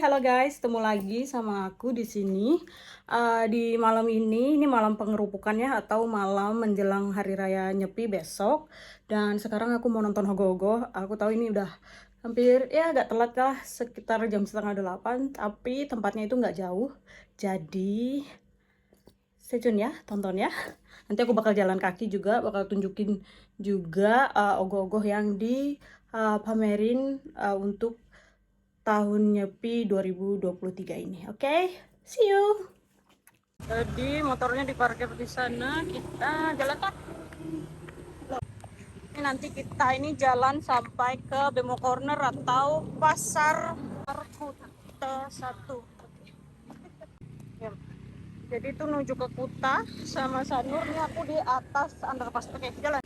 halo guys, ketemu lagi sama aku di sini. Di malam ini malam pengerupukannya atau malam menjelang hari raya Nyepi besok. Dan sekarang aku mau nonton Ogoh-Ogoh. Aku tahu ini udah hampir ya agak telat lah, sekitar jam setengah 8. Tapi tempatnya itu nggak jauh. Jadi stay tune ya, tonton ya. Nanti aku bakal jalan kaki juga, bakal tunjukin juga Ogoh-Ogoh yang dipamerin untuk tahun Nyepi 2023 ini. Oke, see you. Jadi motornya diparkir di sana, kita jalan kaki. Ini nanti kita ini jalan sampai ke Bemo Corner atau Pasar Kuta 1. Ya. Jadi itu menuju ke Kuta sama Sanur. Ini aku di atas underpass. Oke, jalan.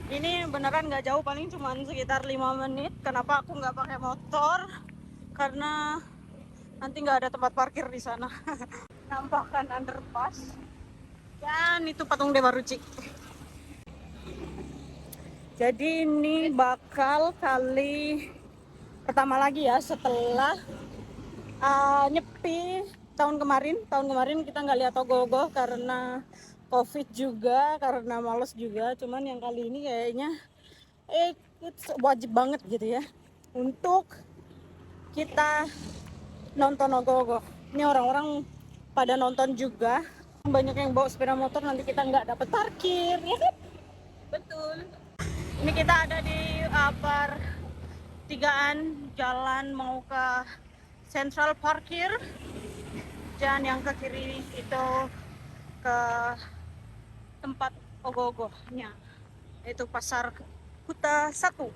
Ini beneran nggak jauh, paling cuma sekitar 5 menit. Kenapa aku nggak pakai motor? Karena nanti nggak ada tempat parkir di sana. Nampakkan underpass. Dan itu patung Dewa Ruci. Jadi ini bakal kali pertama lagi ya setelah Nyepi tahun kemarin. Tahun kemarin kita nggak lihat Ogoh-Ogoh karena COVID juga, karena males juga. Cuman yang kali ini kayaknya wajib banget gitu ya untuk kita nonton Ogoh-Ogoh. Ini orang-orang pada nonton juga. Banyak yang bawa sepeda motor, nanti kita nggak dapat parkir, ya kan? Betul. Ini kita ada di pertigaan jalan mau ke Central Parkir. Dan yang ke kiri itu ke tempat Ogoh-Ogohnya, yaitu Pasar Kuta 1.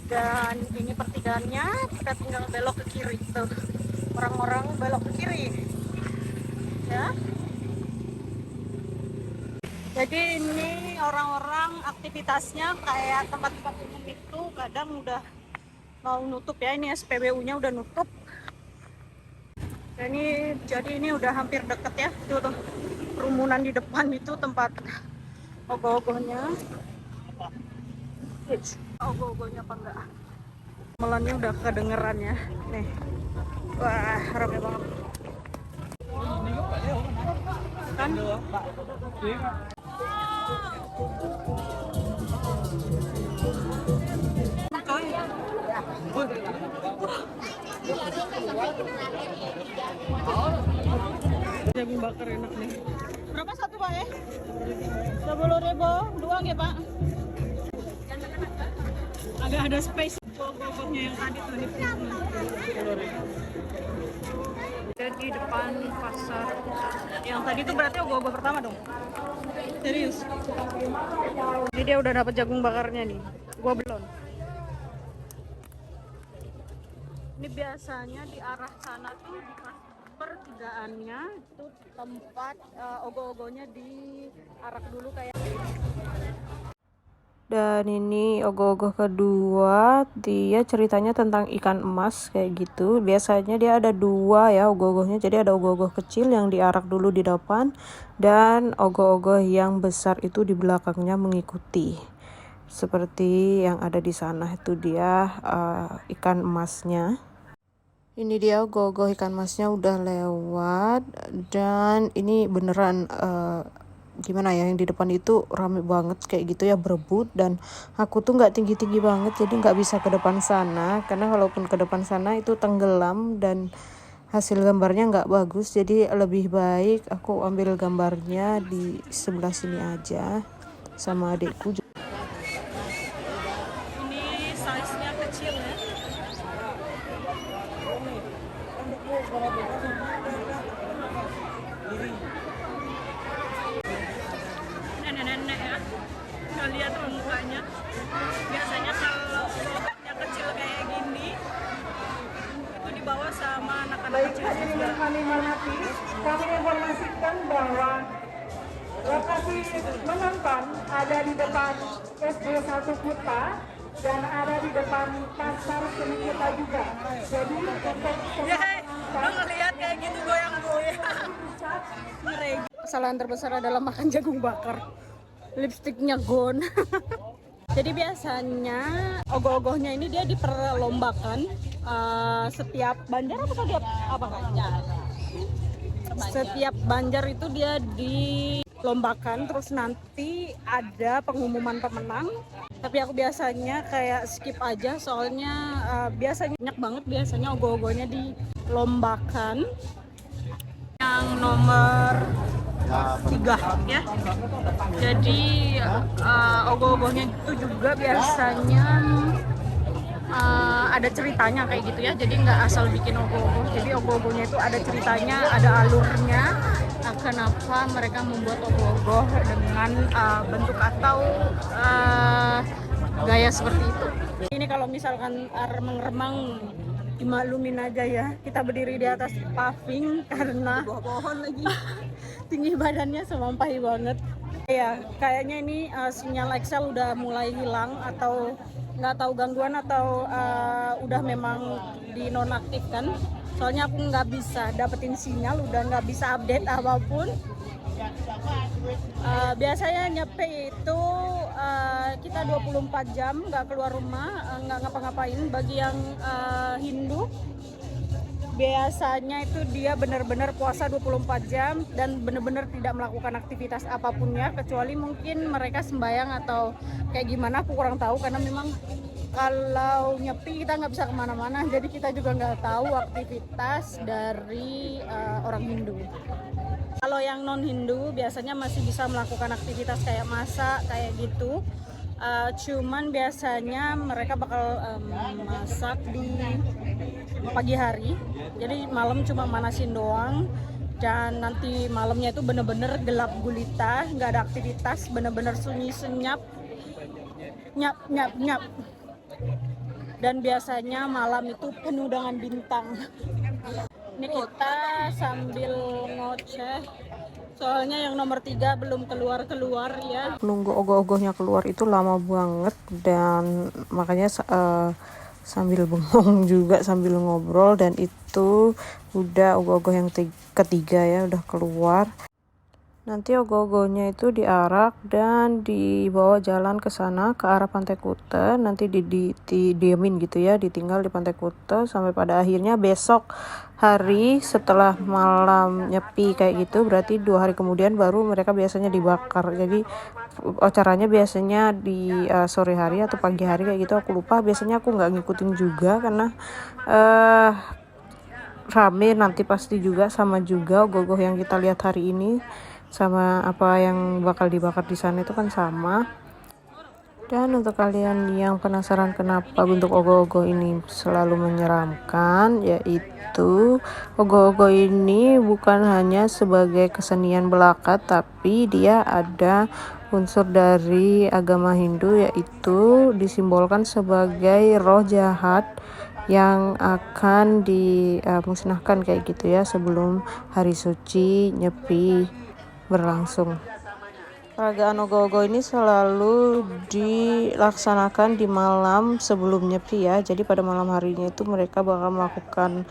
Dan ini pertigaannya, kita tinggal belok ke kiri tuh. Orang-orang belok ke kiri ya. Jadi ini orang-orang aktivitasnya kayak tempat-tempat umum itu kadang udah mau nutup ya. Ini SPBU-nya udah nutup. Dan jadi ini udah hampir deket ya. Tuh, kerumunan di depan itu tempat Ogoh-Ogohnya. Ogoh-Ogohnya apa enggak? Melannya udah kedengeran ya. Nih. Wah, rame banget. Kan? Jagung bakar enak nih. Berapa satu Pak ya? 10.000, dua nggak Pak? Agak ada space. Ogoh-Ogohnya yang tadi tuh. Jadi depan pasar yang tadi tuh berarti Ogoh-Ogoh pertama dong. Serius. Jadi dia udah dapat jagung bakarnya nih. Gua belum. Ini biasanya di arah sana tuh di pertigaannya itu tempat Ogoh-Ogohnya diarak dulu kayak. Dan ini Ogoh-Ogoh kedua, dia ceritanya tentang ikan emas kayak gitu. Biasanya dia ada dua ya Ogoh-Ogohnya, jadi ada Ogoh-Ogoh kecil yang diarak dulu di depan, dan Ogoh-Ogoh yang besar itu di belakangnya mengikuti. Seperti yang ada di sana, itu dia ikan emasnya. Ini dia Ogoh-Ogoh ikan emasnya udah lewat, dan ini beneran gimana ya, yang di depan itu rame banget kayak gitu ya, berebut. Dan aku tuh nggak tinggi-tinggi banget, jadi nggak bisa ke depan sana, karena kalaupun ke depan sana itu tenggelam dan hasil gambarnya nggak bagus. Jadi lebih baik aku ambil gambarnya di sebelah sini aja sama adikku. Ini size-nya kecil ya. Nenek-nenek ya, nggak lihat mukanya. Biasanya kalau yang kecil kayak gini itu dibawa sama anak-anak kecil. Hadirin kami hormati, kami informasikan bahwa lokasi menonton ada di depan SD 1 Kuta dan ada di depan Pasar Seni Kuta juga. Jadi untuk Lo ngeliat kayak gitu goyang-goyang. Kesalahan terbesar adalah makan jagung bakar. Lipstiknya gone. Jadi biasanya ogoh-ogohnya ini dia diperlombakan setiap Banjar apa setiap apa Kak? Setiap Banjar itu dia dilombakan, terus nanti ada pengumuman pemenang. Tapi aku biasanya kayak skip aja, soalnya biasanya banyak banget biasanya ogoh-ogohnya dilombakan. Yang nomor 3 ya. Jadi ogoh-ogohnya itu juga biasanya ada ceritanya kayak gitu ya. Jadi nggak asal bikin ogoh-ogoh. Jadi ogoh-ogohnya itu ada ceritanya, ada alurnya. Kenapa mereka membuat ogoh-ogoh dengan bentuk atau gaya seperti itu. Ini kalau misalkan remang-remang dimaklumin aja ya, kita berdiri di atas paving karena pohon lagi tinggi badannya semampai banget ya. Kayaknya ini sinyal Excel udah mulai hilang, atau nggak tahu gangguan, atau udah memang dinonaktifkan, soalnya aku nggak bisa dapetin sinyal, udah nggak bisa update apapun. Biasanya nyepi itu kita 24 jam nggak keluar rumah, nggak ngapa-ngapain. Bagi yang Hindu biasanya itu dia benar-benar puasa 24 jam dan benar-benar tidak melakukan aktivitas apapun ya, kecuali mungkin mereka sembahyang atau kayak gimana, aku kurang tahu karena memang kalau nyepi kita nggak bisa kemana-mana, jadi kita juga nggak tahu aktivitas dari orang Hindu. Kalau yang non Hindu biasanya masih bisa melakukan aktivitas kayak masak kayak gitu. Cuman biasanya mereka bakal masak di pagi hari, jadi malam cuma manasin doang, dan nanti malamnya itu bener-bener gelap gulita, nggak ada aktivitas, bener-bener sunyi senyap, nyap nyap nyap. Dan biasanya malam itu penuh dengan bintang. Ini kita sambil ngoceh, soalnya yang nomor 3 belum keluar ya. Nunggu ogoh-ogohnya keluar itu lama banget, dan makanya sambil bengong juga sambil ngobrol. Dan itu udah ogoh-ogoh yang ketiga ya, udah keluar. Nanti ogoh-ogohnya itu diarak dan dibawa jalan ke sana, ke arah Pantai Kuta. Nanti didiemin gitu ya, ditinggal di Pantai Kuta sampai pada akhirnya besok hari setelah malam nyepi kayak gitu. Berarti 2 hari kemudian baru mereka biasanya dibakar. Jadi acaranya biasanya di sore hari atau pagi hari kayak gitu, aku lupa. Biasanya aku nggak ngikutin juga karena rame nanti pasti juga, sama juga ogoh-ogoh yang kita lihat hari ini sama apa yang bakal dibakar di sana itu kan sama. Dan untuk kalian yang penasaran kenapa bentuk ogoh-ogoh ini selalu menyeramkan, yaitu ogoh-ogoh ini bukan hanya sebagai kesenian belaka, tapi dia ada unsur dari agama Hindu, yaitu disimbolkan sebagai roh jahat yang akan dimusnahkan kayak gitu ya sebelum hari suci Nyepi berlangsung. Peragaan ogoh-ogoh ini selalu dilaksanakan di malam sebelum Nyepi ya. Jadi pada malam harinya itu mereka bakal melakukan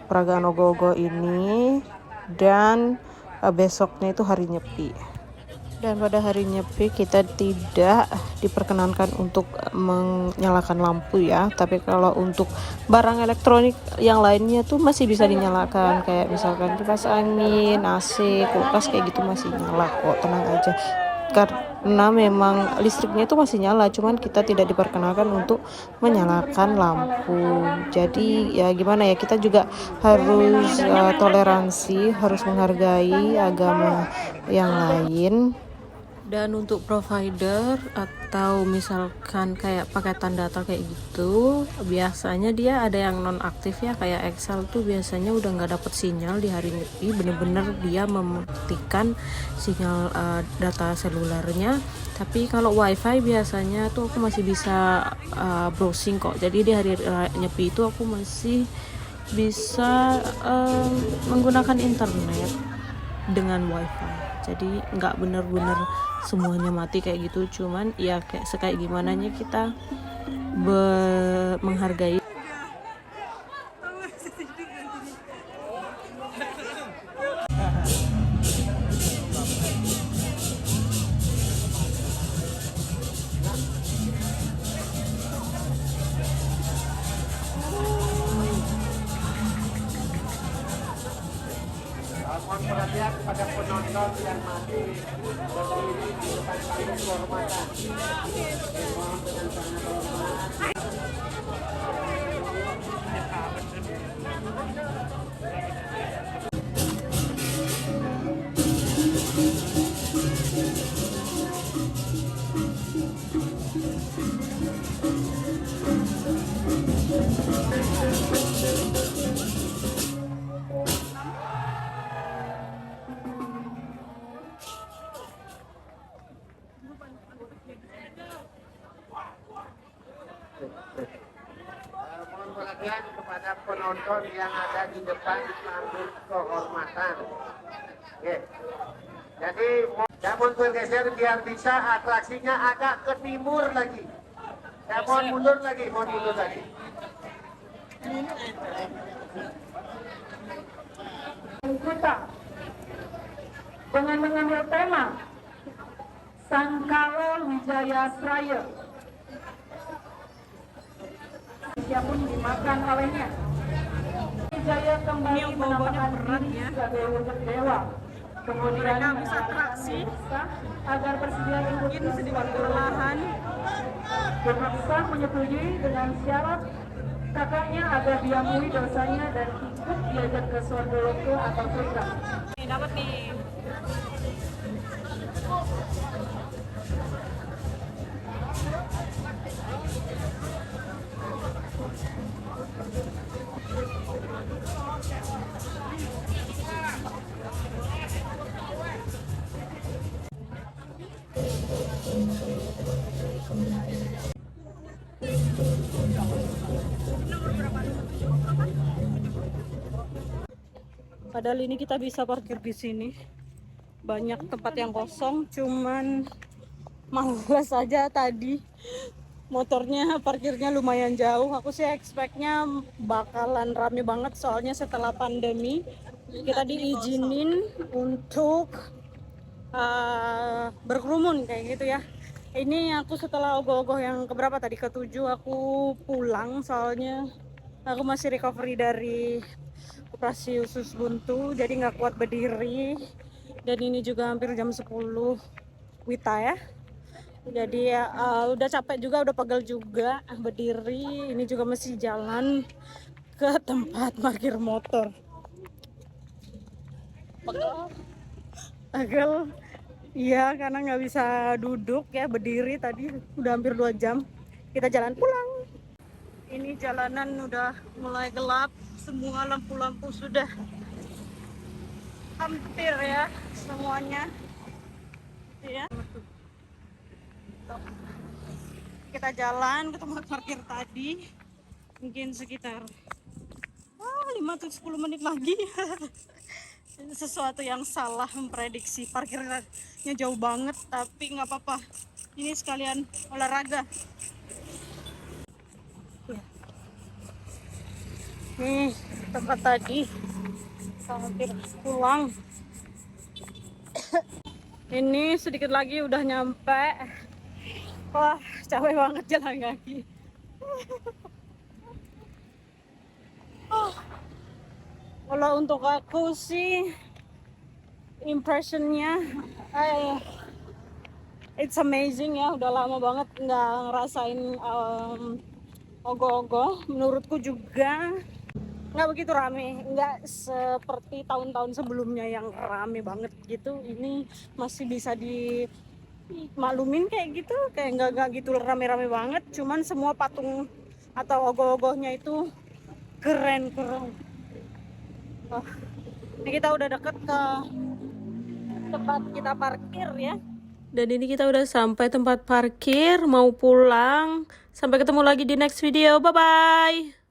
peragaan ogoh-ogoh ini, dan besoknya itu hari Nyepi. Dan pada hari Nyepi kita tidak diperkenankan untuk menyalakan lampu ya. Tapi kalau untuk barang elektronik yang lainnya tuh masih bisa dinyalakan, kayak misalkan kipas angin, AC, kulkas kayak gitu masih nyala kok, tenang aja. Karena memang listriknya itu masih nyala, cuman kita tidak diperkenalkan untuk menyalakan lampu. Jadi ya gimana ya, kita juga harus toleransi, harus menghargai agama yang lain. Dan untuk provider atau misalkan kayak paketan data kayak gitu, biasanya dia ada yang non aktif ya, kayak Excel tuh biasanya udah nggak dapet sinyal di hari Nyepi, bener-bener dia mematikan sinyal data selulernya. Tapi kalau wifi biasanya tuh aku masih bisa browsing kok. Jadi di hari Nyepi itu aku masih bisa menggunakan internet dengan wifi. Jadi nggak bener-bener semuanya mati kayak gitu, cuman ya kayak gimana nya kita menghargai. Mohon perhatian kepada penonton yang masih berdiri di depan panggung kehormatan. Mohon dengan sangat hormat. Mohon perhatian kepada penonton yang ada di depan panggung kehormatan. Oke. Jadi mohon bergeser biar bisa atraksinya agak ke timur lagi. Ya, mohon mundur lagi, mohon mundur lagi. Kita dengan mengambil tema Sangkala Wijaya Sraya. Siapapun dimakan olehnya. Wijaya kembali menampakkan diri sebagai wujud dewa. Kemudian bisa atraksi agar bersedia ikut sedikit perlahan. Memaksa menyetujui dengan syarat kakaknya agar diampuni dosanya dan ikut diajak ke Swargaloka atau surga. Dapat nih. Padahal ini kita bisa parkir di sini. Banyak tempat yang kosong, cuman malas aja tadi. Motornya parkirnya lumayan jauh. Aku sih expect-nya bakalan rame banget, soalnya setelah pandemi kita diizinin untuk berkerumun kayak gitu ya. Ini aku setelah ogoh-ogoh yang keberapa tadi, ke-7 aku pulang, soalnya aku masih recovery dari operasi usus buntu, jadi nggak kuat berdiri. Dan ini juga hampir jam 10 Wita ya, jadi ya udah capek juga, udah pegel juga berdiri. Ini juga masih jalan ke tempat parkir motor. Pegel iya, karena nggak bisa duduk ya, berdiri tadi udah hampir 2 jam. Kita jalan pulang. Ini jalanan udah mulai gelap, semua lampu-lampu sudah hampir ya semuanya ya. Kita jalan ke tempat parkir tadi, mungkin sekitar 5-10 menit lagi. Sesuatu yang salah memprediksi, parkirnya jauh banget, tapi nggak apa-apa, ini sekalian olahraga ya. Nih tempat tadi hampir pulang. Ini sedikit lagi udah nyampe. Wah, capek banget jalan kaki. Kalau untuk aku sih impressionnya it's amazing ya, udah lama banget nggak ngerasain ogoh-ogoh. Menurutku juga nggak begitu rame, nggak seperti tahun-tahun sebelumnya yang rame banget gitu. Ini masih bisa dimaklumin kayak gitu, kayak nggak gitu rame-rame banget. Cuman semua patung atau ogoh-ogohnya itu keren-keren. Oh, ini kita udah deket ke tempat kita parkir ya. Dan ini kita udah sampai tempat parkir, mau pulang. Sampai ketemu lagi di next video. Bye bye.